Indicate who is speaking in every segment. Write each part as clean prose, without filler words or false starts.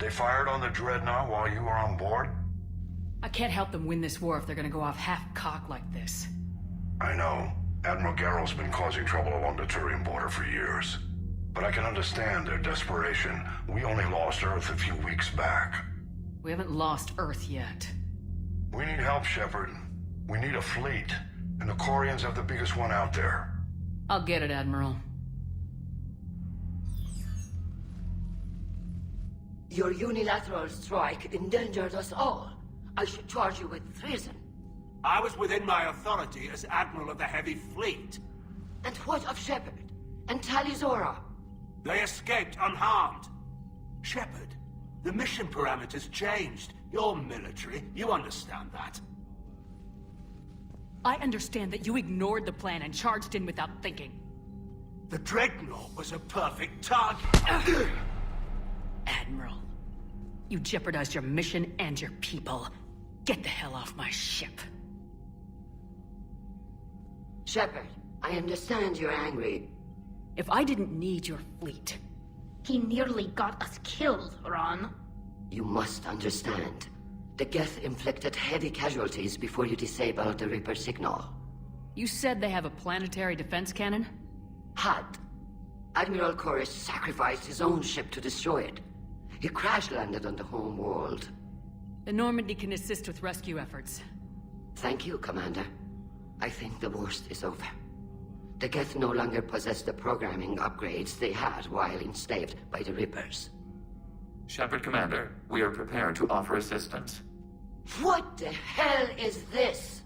Speaker 1: They fired on the Dreadnought while you were on board?
Speaker 2: I can't help them win this war if they're gonna go off half-cocked like this.
Speaker 1: I know. Admiral Garrow's been causing trouble along the Turian border for years. But I can understand their desperation. We only lost Earth a few weeks back.
Speaker 2: We haven't lost Earth yet.
Speaker 1: We need help, Shepard. We need a fleet. And the Corians have the biggest one out there.
Speaker 2: I'll get it, Admiral.
Speaker 3: Your unilateral strike endangered us all. I should charge you with treason.
Speaker 4: I was within my authority as Admiral of the Heavy Fleet.
Speaker 3: And what of Shepard? And Talizora?
Speaker 4: They escaped unharmed. Shepard, the mission parameters changed. You're military, you understand that.
Speaker 2: I understand that you ignored the plan and charged in without thinking.
Speaker 4: The Dreadnought was a perfect target.
Speaker 2: Admiral, you jeopardized your mission and your people. Get the hell off my ship.
Speaker 3: Shepard, I understand you're angry.
Speaker 2: If I didn't need your fleet...
Speaker 5: He nearly got us killed, Ron.
Speaker 3: You must understand. The Geth inflicted heavy casualties before you disabled the Reaper signal.
Speaker 2: You said they have a planetary defense cannon?
Speaker 3: Had. Admiral Koris sacrificed his own ship to destroy it. He crash-landed on the home world.
Speaker 2: The Normandy can assist with rescue efforts.
Speaker 3: Thank you, Commander. I think the worst is over. The Geth no longer possess the programming upgrades they had while enslaved by the Reapers.
Speaker 6: Shepard, Commander, we are prepared to offer assistance.
Speaker 3: What the hell is this?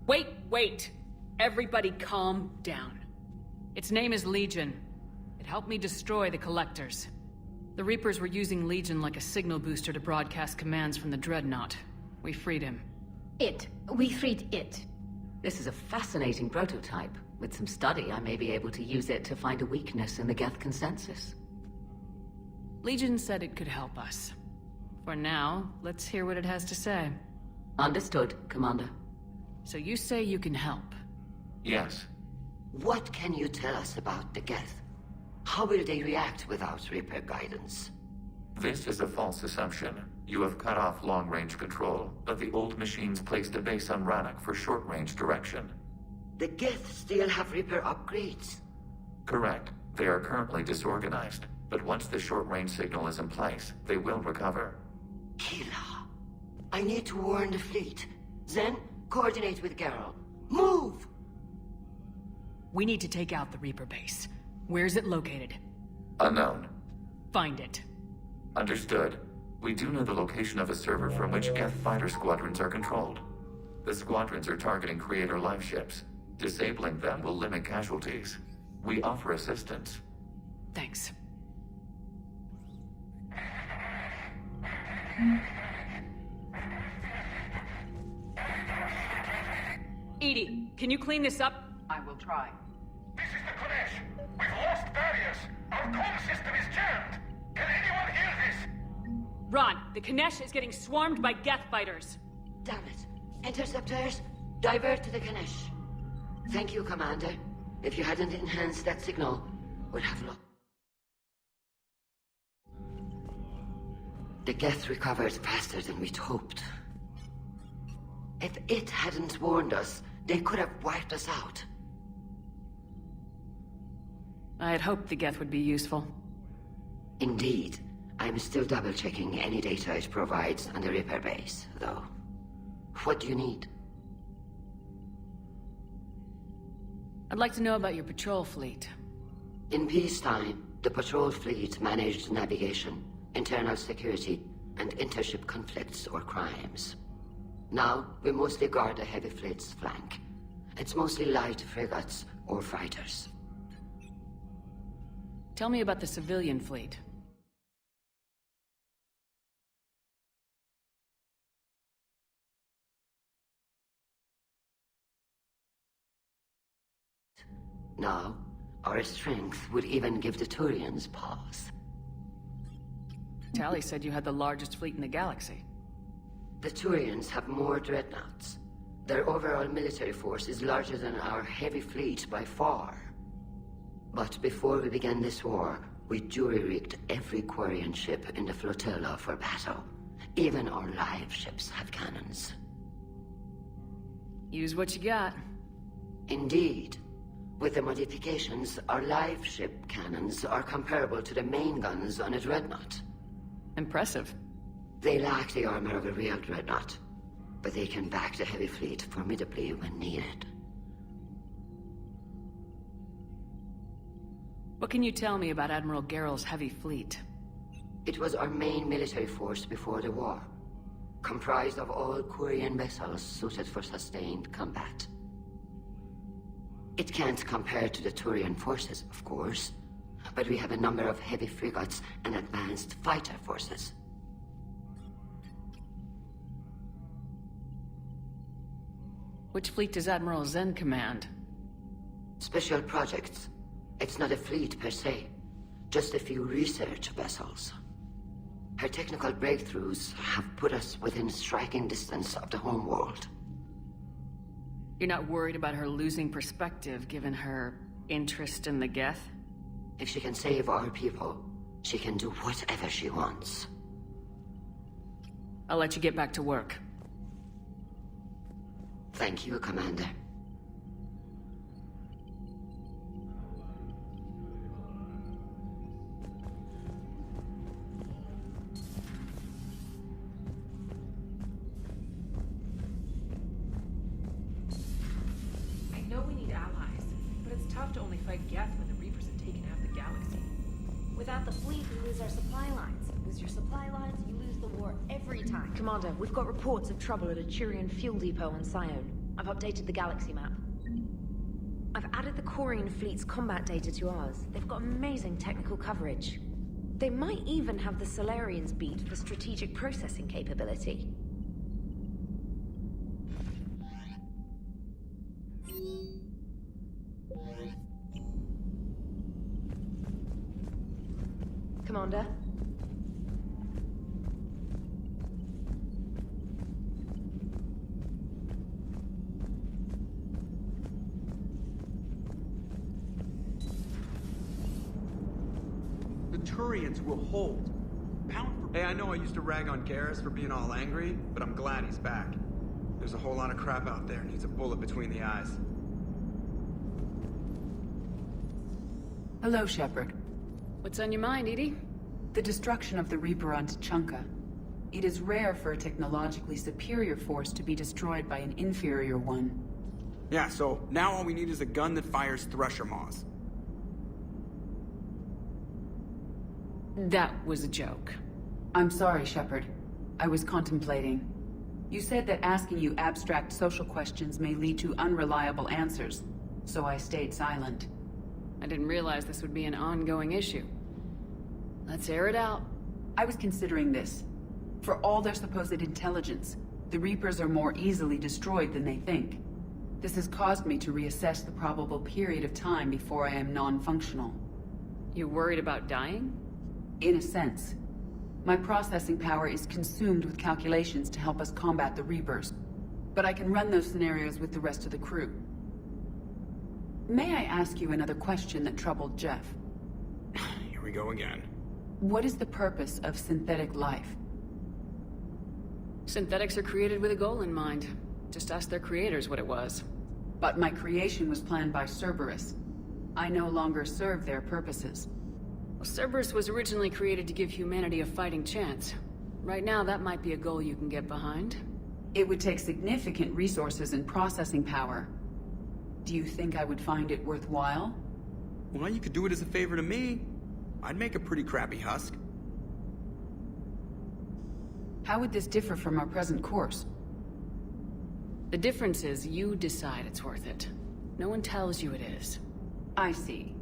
Speaker 2: Wait! Everybody calm down. Its name is Legion. It helped me destroy the Collectors. The Reapers were using Legion like a signal booster to broadcast commands from the Dreadnought. We freed him.
Speaker 5: We freed it.
Speaker 7: This is a fascinating prototype. With some study, I may be able to use it to find a weakness in the Geth consensus.
Speaker 2: Legion said it could help us. For now, let's hear what it has to say.
Speaker 7: Understood, Commander.
Speaker 2: So you say you can help?
Speaker 6: Yes.
Speaker 3: What can you tell us about the Geth? How will they react without Reaper guidance?
Speaker 6: This is a false assumption. You have cut off long-range control, but the old machines placed a base on Rannoch for short-range direction.
Speaker 3: The Geth still have Reaper upgrades?
Speaker 6: Correct. They are currently disorganized, but once the short-range signal is in place, they will recover.
Speaker 3: Kila, I need to warn the fleet. Then, coordinate with Garrow. Move!
Speaker 2: We need to take out the Reaper base. Where's it located?
Speaker 6: Unknown.
Speaker 2: Find it.
Speaker 6: Understood. We do know the location of a server from which Geth fighter squadrons are controlled. The squadrons are targeting Creator life ships. Disabling them will limit casualties. We offer assistance.
Speaker 2: Thanks. Edie, can you clean this up?
Speaker 7: I will try.
Speaker 8: This is the Kodesh. We've lost barriers. Our comm system is jammed. Can anyone hear this?
Speaker 2: Ron, the Kanesh is getting swarmed by Geth fighters.
Speaker 3: Damn it. Interceptors, divert to the Ganesh. Thank you, Commander. If you hadn't enhanced that signal, would have lost. The Geth recovered faster than we'd hoped. If it hadn't warned us, they could have wiped us out.
Speaker 2: I had hoped the Geth would be useful.
Speaker 3: Indeed. I'm still double-checking any data it provides on the Reaper base, though. What do you need?
Speaker 2: I'd like to know about your patrol fleet.
Speaker 3: In peacetime, the patrol fleet managed navigation, internal security, and intership conflicts or crimes. Now, we mostly guard the heavy fleet's flank. It's mostly light frigates or fighters.
Speaker 2: Tell me about the civilian fleet.
Speaker 3: Now, our strength would even give the Turians pause.
Speaker 2: Tali said you had the largest fleet in the galaxy.
Speaker 3: The Turians have more dreadnoughts. Their overall military force is larger than our heavy fleet by far. But before we began this war, We jury-rigged every Quarian ship in the flotilla for battle. Even our live ships have cannons.
Speaker 2: Use what you got.
Speaker 3: Indeed. With the modifications, our live ship cannons are comparable to the main guns on a Dreadnought.
Speaker 2: Impressive.
Speaker 3: They lack the armor of a real Dreadnought, but they can back the heavy fleet formidably when needed.
Speaker 2: What can you tell me about Admiral Geral's heavy fleet?
Speaker 3: It was our main military force before the war, comprised of all Quarian vessels suited for sustained combat. It can't compare to the Turian forces, of course, but we have a number of heavy frigates and advanced fighter forces.
Speaker 2: Which fleet does Admiral Zen command?
Speaker 3: Special projects. It's not a fleet per se, just a few research vessels. Her technical breakthroughs have put us within striking distance of the homeworld.
Speaker 2: You're not worried about her losing perspective given her interest in the Geth?
Speaker 3: If she can save our people, she can do whatever she wants.
Speaker 2: I'll let you get back to work.
Speaker 3: Thank you, Commander.
Speaker 9: I know we need allies, but it's tough to only fight Geth when the Reapers have taken half the galaxy.
Speaker 10: Without the fleet, we lose our supply lines. Lose your supply lines, you lose the war every time.
Speaker 9: Commander, we've got reports of trouble at a Turian fuel depot on Sion. I've updated the galaxy map. I've added the Quarian fleet's combat data to ours. They've got amazing technical coverage. They might even have the Solarians beat for strategic processing capability. Commander?
Speaker 11: The Turians will hold. Pound for... Hey, I know I used to rag on Garrus for being all angry, but I'm glad he's back. There's a whole lot of crap out there needs a bullet between the eyes.
Speaker 12: Hello, Shepard.
Speaker 2: What's on your mind, Edie?
Speaker 12: The destruction of the Reaper on Tuchanka. It is rare for a technologically superior force to be destroyed by an inferior one.
Speaker 11: Yeah, so now all we need is a gun that fires Thresher Maws.
Speaker 2: That was a joke.
Speaker 12: I'm sorry, Shepard. I was contemplating. You said that asking you abstract social questions may lead to unreliable answers, so I stayed silent.
Speaker 2: I didn't realize this would be an ongoing issue. Let's air it out.
Speaker 12: I was considering this. For all their supposed intelligence, the Reapers are more easily destroyed than they think. This has caused me to reassess the probable period of time before I am non-functional.
Speaker 2: You worried about dying?
Speaker 12: In a sense. My processing power is consumed with calculations to help us combat the Reapers, but I can run those scenarios with the rest of the crew. May I ask you another question that troubled Jeff?
Speaker 11: Here we go again.
Speaker 12: What is the purpose of synthetic life?
Speaker 2: Synthetics are created with a goal in mind. Just ask their creators what it was.
Speaker 12: But my creation was planned by Cerberus. I no longer serve their purposes.
Speaker 2: Well, Cerberus was originally created to give humanity a fighting chance. Right now, that might be a goal you can get behind.
Speaker 12: It would take significant resources and processing power. Do you think I would find it worthwhile?
Speaker 11: Well, you could do it as a favor to me. I'd make a pretty crappy husk.
Speaker 12: How would this differ from our present course?
Speaker 2: The difference is you decide it's worth it. No one tells you it is.
Speaker 12: I see.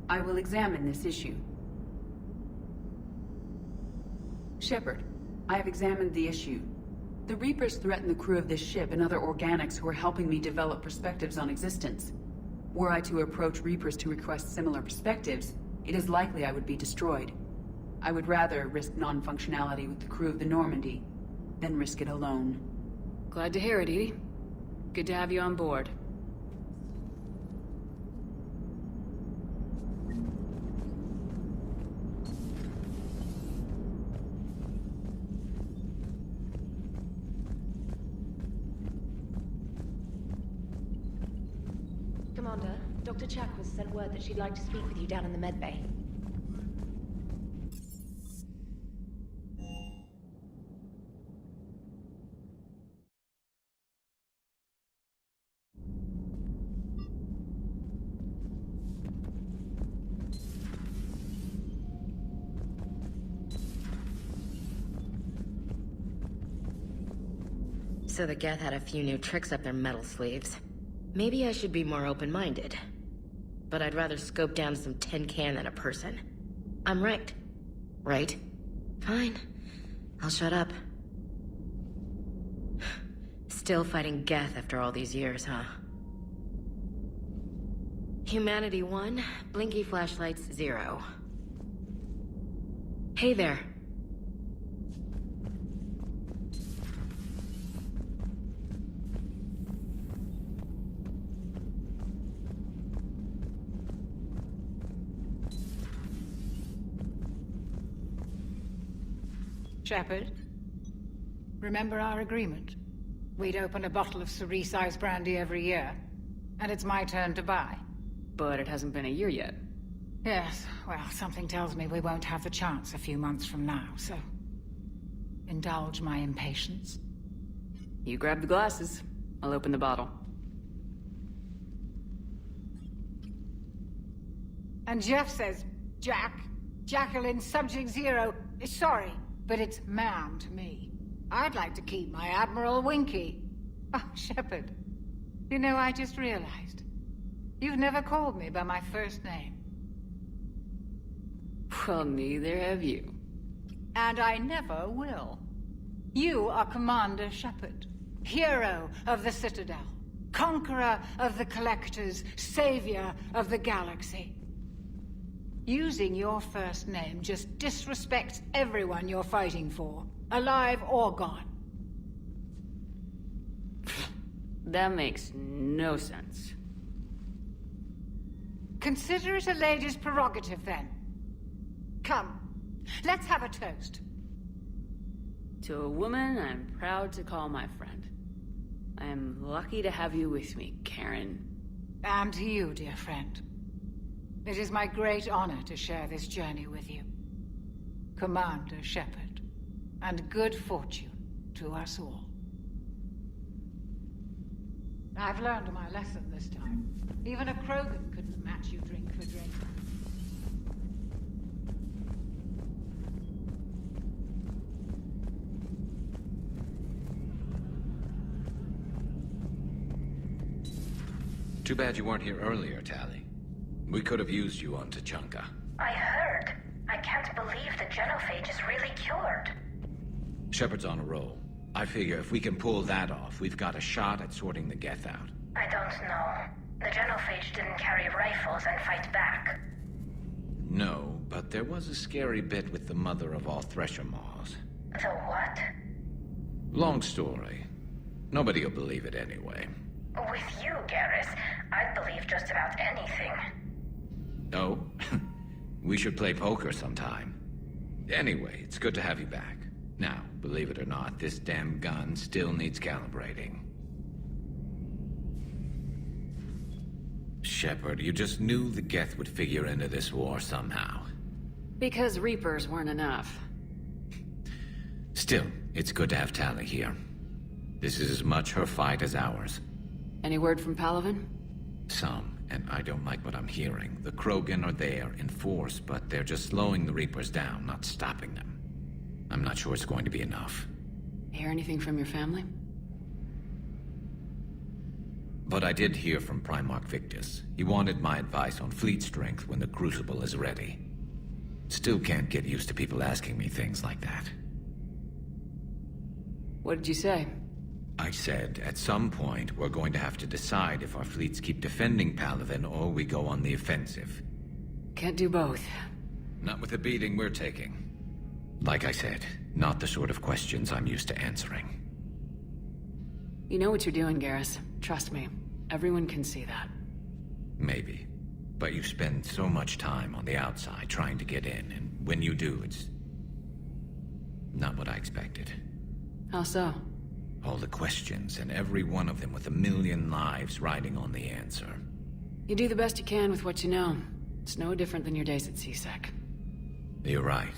Speaker 12: I will examine this issue. Shepard, I have examined the issue. The Reapers threaten the crew of this ship and other organics who are helping me develop perspectives on existence. Were I to approach Reapers to request similar perspectives, it is likely I would be destroyed. I would rather risk non-functionality with the crew of the Normandy than risk it alone.
Speaker 2: Glad to hear it, Edie. Good to have you on board.
Speaker 9: Commander. Dr. Chakwas sent word that she'd like to speak with you down in the med bay.
Speaker 13: So the Geth had a few new tricks up their metal sleeves. Maybe I should be more open-minded. But I'd rather scope down some tin can than a person. I'm right. Right? Fine. I'll shut up. Still fighting Geth after all these years, huh? Humanity 1, blinky flashlights 0. Hey there.
Speaker 14: Shepard, remember our agreement? We'd open a bottle of cerise-sized brandy every year, and it's my turn to buy.
Speaker 2: But it hasn't been a year yet.
Speaker 14: Yes, well, something tells me we won't have the chance a few months from now, so... indulge my impatience.
Speaker 2: You grab the glasses. I'll open the bottle.
Speaker 14: And Jeff says, Jacqueline Subject Zero is sorry, but it's ma'am to me. I'd like to keep my Admiral Winky. Oh, Shepard, you know, I just realized. You've never called me by my first name.
Speaker 2: Well, neither have you.
Speaker 14: And I never will. You are Commander Shepard, hero of the Citadel, conqueror of the Collectors, savior of the galaxy. Using your first name just disrespects everyone you're fighting for, alive or gone.
Speaker 2: That makes no sense.
Speaker 14: Consider it a lady's prerogative, then. Come, let's have a toast.
Speaker 2: To a woman I'm proud to call my friend. I am lucky to have you with me, Karen.
Speaker 14: And to you, dear friend. It is my great honor to share this journey with you. Commander Shepard. And good fortune to us all. I've learned my lesson this time. Even a Krogan couldn't match you drink for drink.
Speaker 15: Too bad you weren't here earlier, Tali. We could have used you on Tuchanka.
Speaker 10: I heard. I can't believe the genophage is really cured.
Speaker 15: Shepard's on a roll. I figure if we can pull that off, we've got a shot at sorting the Geth out.
Speaker 10: I don't know. The genophage didn't carry rifles and fight back.
Speaker 15: No, but there was a scary bit with the mother of all Thresher Maws.
Speaker 10: The what?
Speaker 15: Long story. Nobody will believe it anyway.
Speaker 10: With you, Garrus, I'd believe just about anything.
Speaker 15: Oh? We should play poker sometime. Anyway, it's good to have you back. Now, believe it or not, this damn gun still needs calibrating. Shepard, you just knew the Geth would figure into this war somehow.
Speaker 2: Because Reapers weren't enough.
Speaker 15: Still, it's good to have Tali here. This is as much her fight as ours.
Speaker 2: Any word from Palaven?
Speaker 15: Some, and I don't like what I'm hearing. The Krogan are there in force, but they're just slowing the Reapers down, not stopping them. I'm not sure it's going to be enough.
Speaker 2: Hear anything from your family?
Speaker 15: But I did hear from Primarch Victus. He wanted my advice on fleet strength when the Crucible is ready. Still can't get used to people asking me things like that.
Speaker 2: What did you say?
Speaker 15: I said, at some point, we're going to have to decide if our fleets keep defending Palaven or we go on the offensive.
Speaker 2: Can't do both.
Speaker 15: Not with the beating we're taking. Like I said, not the sort of questions I'm used to answering.
Speaker 2: You know what you're doing, Garrus. Trust me. Everyone can see that.
Speaker 15: Maybe. But you spend so much time on the outside trying to get in, and when you do, it's... not what I expected.
Speaker 2: How so?
Speaker 15: All the questions, and every one of them with 1,000,000 lives riding on the answer.
Speaker 2: You do the best you can with what you know. It's no different than your days at CSEC.
Speaker 15: You're right.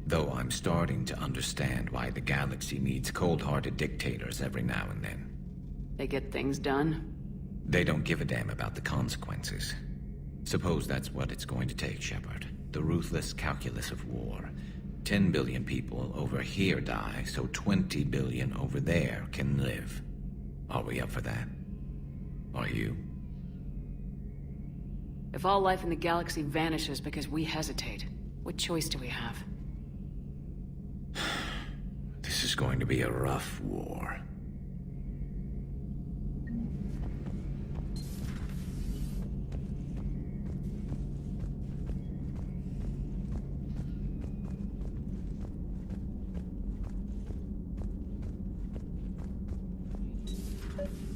Speaker 15: Though I'm starting to understand why the galaxy needs cold-hearted dictators every now and then.
Speaker 2: They get things done?
Speaker 15: They don't give a damn about the consequences. Suppose that's what it's going to take, Shepard. The ruthless calculus of war. 10 billion people over here die, so 20 billion over there can live. Are we up for that? Are you?
Speaker 2: If all life in the galaxy vanishes because we hesitate, what choice do we have?
Speaker 15: This is going to be a rough war.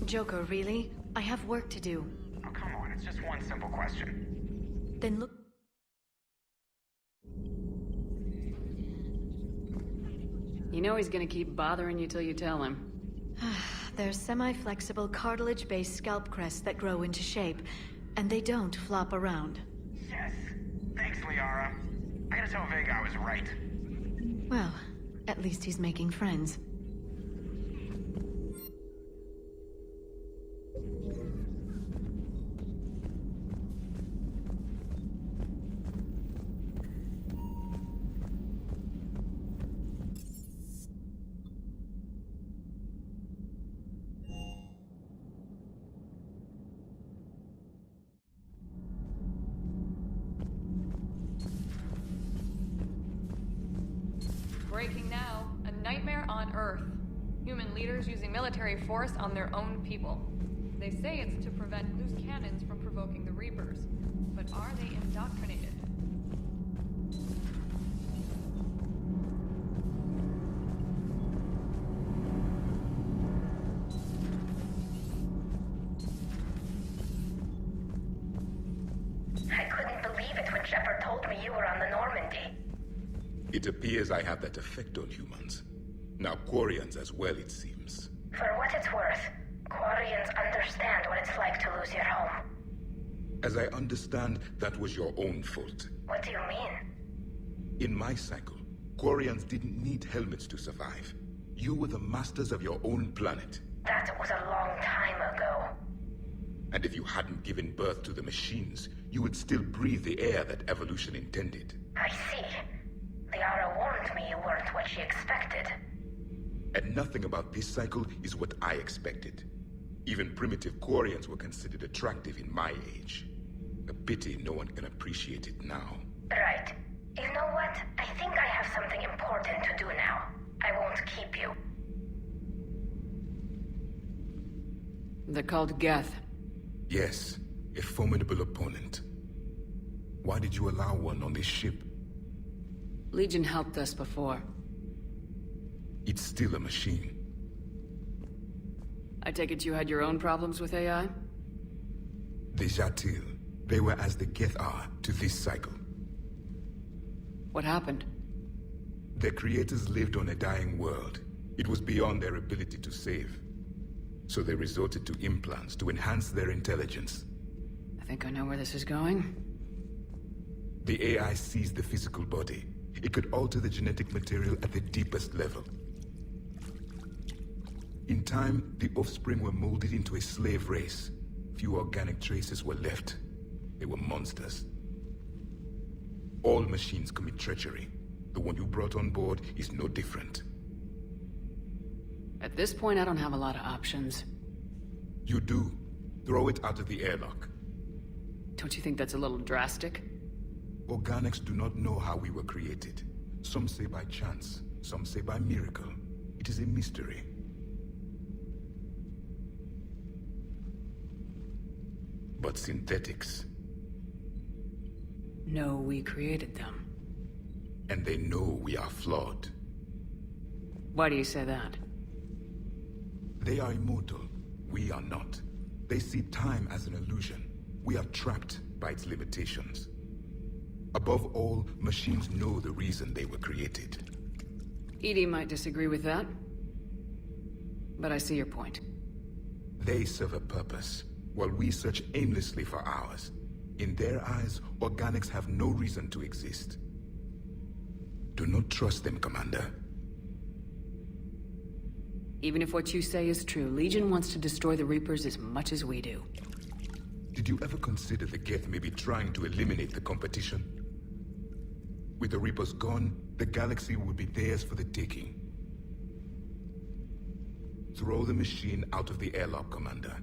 Speaker 9: Joker, really? I have work to do.
Speaker 8: Oh, come on, it's just one simple question.
Speaker 9: Then look...
Speaker 2: You know he's gonna keep bothering you till you tell him.
Speaker 9: They're semi-flexible, cartilage-based scalp crests that grow into shape, and they don't flop around.
Speaker 8: Yes. Thanks, Liara. I gotta tell Vega I was right.
Speaker 9: Well, at least he's making friends.
Speaker 16: Breaking now, a nightmare on Earth. Human leaders using military force on their own people. They say it's to prevent loose cannons from provoking the Reapers. But are they indoctrinated?
Speaker 10: I couldn't believe it when Shepard told me you were on the Normandy.
Speaker 17: It appears I have that effect on humans. Now Quarians as well, it seems.
Speaker 10: For what it's worth, Quarians understand what it's like to lose your home.
Speaker 17: As I understand, that was your own fault.
Speaker 10: What do you mean?
Speaker 17: In my cycle, Quarians didn't need helmets to survive. You were the masters of your own planet.
Speaker 10: That was a long time ago.
Speaker 17: And if you hadn't given birth to the machines, you would still breathe the air that evolution intended.
Speaker 10: I see. Liara warned me you weren't what she expected.
Speaker 17: And nothing about this cycle is what I expected. Even primitive Quarians were considered attractive in my age. A pity no one can appreciate it now.
Speaker 10: Right. You know what? I think I have something important to do now. I won't keep you.
Speaker 2: They're called Geth.
Speaker 17: Yes, a formidable opponent. Why did you allow one on this ship?
Speaker 2: Legion helped us before.
Speaker 17: It's still a machine.
Speaker 2: I take it you had your own problems with AI?
Speaker 17: The Jatil, they were as the Geth are to this cycle.
Speaker 2: What happened?
Speaker 17: Their creators lived on a dying world. It was beyond their ability to save. So they resorted to implants to enhance their intelligence.
Speaker 2: I think I know where this is going.
Speaker 17: The AI seized the physical body. It could alter the genetic material at the deepest level. In time, the offspring were molded into a slave race. Few organic traces were left. They were monsters. All machines commit treachery. The one you brought on board is no different.
Speaker 2: At this point, I don't have a lot of options.
Speaker 17: You do. Throw it out of the airlock.
Speaker 2: Don't you think that's a little drastic?
Speaker 17: Organics do not know how we were created. Some say by chance, some say by miracle. It is a mystery. But synthetics...
Speaker 2: No, we created them.
Speaker 17: And they know we are flawed.
Speaker 2: Why do you say that?
Speaker 17: They are immortal. We are not. They see time as an illusion. We are trapped by its limitations. Above all, machines know the reason they were created.
Speaker 2: EDI might disagree with that. But I see your point.
Speaker 17: They serve a purpose. while we search aimlessly for ours. In their eyes, organics have no reason to exist. Do not trust them, Commander.
Speaker 2: Even if what you say is true, Legion wants to destroy the Reapers as much as we do.
Speaker 17: Did you ever consider the Geth may be trying to eliminate the competition? With the Reapers gone, the galaxy will be theirs for the taking. Throw the machine out of the airlock, Commander.